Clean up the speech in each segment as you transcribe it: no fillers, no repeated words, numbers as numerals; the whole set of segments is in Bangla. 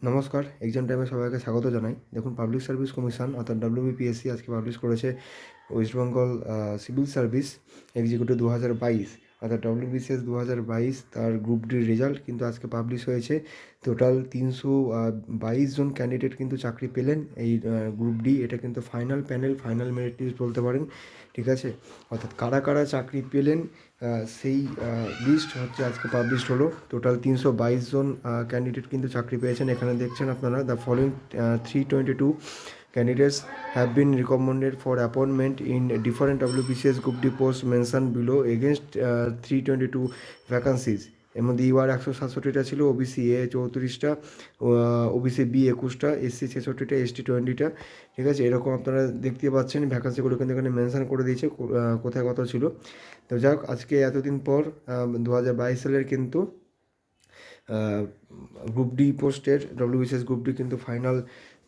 নমস্কার, এক্সাম টাইমে সবাইকে স্বাগত জানাই। দেখুন, পাবলিক সার্ভিস কমিশন অর্থাৎ ডব্লিউবিপিএসসি আজকে পাবলিশ করেছে West Bengal civil service executive 2022 অর্থাৎ ডব্লিউবিসিএস 2022 তার গ্রুপ ডির রেজাল্ট কিন্তু আজকে পাবলিশ হয়েছে। টোটাল 322 জন ক্যান্ডিডেট কিন্তু চাকরি পেলেন এই গ্রুপ ডি। এটা কিন্তু final panel, final merit list বলতে পারেন, ঠিক আছে। অর্থাৎ কারা কারা চাকরি পেলেন সেই লিস্ট হচ্ছে আজকে পাবলিশ হলো। টোটাল 322 জন ক্যান্ডিডেট কিন্তু চাকরি পেয়েছেন। এখানে দেখছেন আপনারা, the following 322 candidates have been recommended for appointment in different WBCS Group D posts mentioned below against 322 vacancies. এর মধ্যে ইউআর 167টা ছিল, ওবিসি এ 34টা, ওবিসি বি 21টা, এসসি 66টা, এসটি 20টা, ঠিক আছে। এরকম আপনারা দেখতে পাচ্ছেন ভ্যাকান্সিগুলো কিন্তু এখানে মেনশন করে দিয়েছে কোথায় কত ছিল। তো যাক, আজকে এতদিন পর 2022 সালের কিন্তু গ্রুপ ডি পোস্টের ডব্লিউবিসিএস গ্রুপ ডি কিন্তু ফাইনাল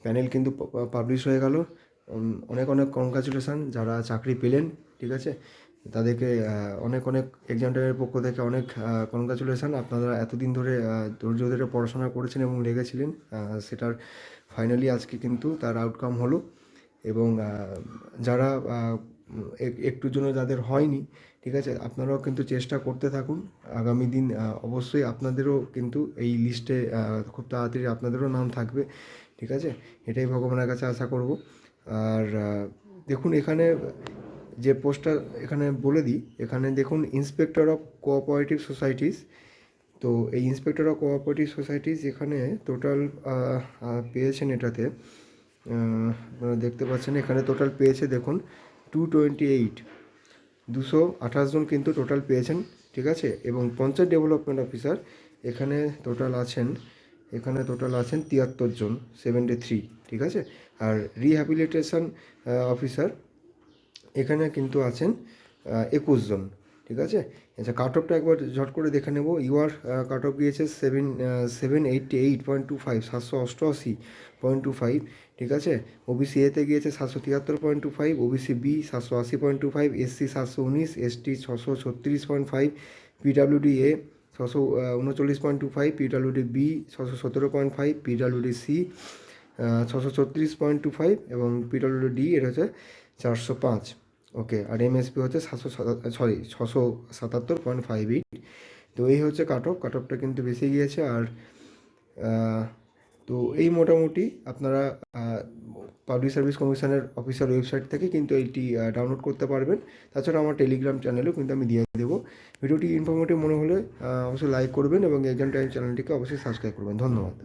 প্যানেল কিন্তু পাবলিশ হয়ে গেল। অনেক অনেক কনগ্রাচুলেশান যারা চাকরি পেলেন, ঠিক আছে। তাদেরকে অনেক অনেক এক্সাম টাইমের পক্ষ থেকে অনেক কনগ্রাচুলেশান। আপনারা এতদিন ধরে ধৈর্য ধরে পড়াশোনা করেছেন এবং লেগেছিলেন, সেটার ফাইনালি আজকে কিন্তু তার আউটকাম হলো। এবং যারা একটুর জন্য যাদের হয়নি, ঠিক আছে, আপনারাও কিন্তু চেষ্টা করতে থাকুন। আগামী দিন অবশ্যই আপনাদেরও কিন্তু এই লিস্টে খুব তাড়াতাড়ি আপনাদেরও নাম থাকবে, ঠিক আছে। এটাই ভগবানের কাছে আশা করব। আর দেখুন, এখানে যে পোস্টটা এখানে বলে দিই, এখানে দেখুন ইন্সপেক্টর অফ কোঅপারেটিভ সোসাইটিস। তো এই ইন্সপেক্টর অফ কোঅপারেটিভ সোসাইটিস এখানে টোটাল পেয়েছেন, এটাতে আপনারা দেখতে পাচ্ছেন এখানে টোটাল পেয়েছে দেখুন 228 জন কিন্তু টোটাল পেয়েছেন, ঠিক আছে। এবং পঞ্চায়েত ডেভেলপমেন্ট অফিসার এখানে টোটাল আছেন 73 জন, 73, ঠিক আছে। আর রিহ্যাবিলিটেশন অফিসার এখানে কিন্তু আছেন 21 জন, ঠিক আছে। আচ্ছা, কাট অফটা একবার ঝট করে দেখে নেব। ইউআর কাট অফ গিয়েছে 788.25, 788.25, ঠিক আছে। ওবিসি এতে গিয়েছে 773.25, OBC B 780.25, SC 719, ST 636.5, PWD A 639.25, PWD B 617.5, PWD C 636.25 এবং পিডাব্লিউডি ডি এটা হচ্ছে 405, ওকে। আর এমএসপি হচ্ছে 677.58। তো এই হচ্ছে কাট অফটা কিন্তু বেশি গিয়েছে। আর তো এই মোটামুটি আপনারা পাবলিক সার্ভিস কমিশনের অফিসিয়াল ওয়েবসাইট থেকে কিন্তু এইটি ডাউনলোড করতে পারবেন। তাছাড়া আমার টেলিগ্রাম চ্যানেলেও কিন্তু আমি দিয়ে দেবো। ভিডিওটি ইনফরমেটিভ মনে হলে অবশ্যই লাইক করবেন এবং এক্সাম টাইম চ্যানেলটিকে অবশ্যই সাবস্ক্রাইব করবেন। ধন্যবাদ।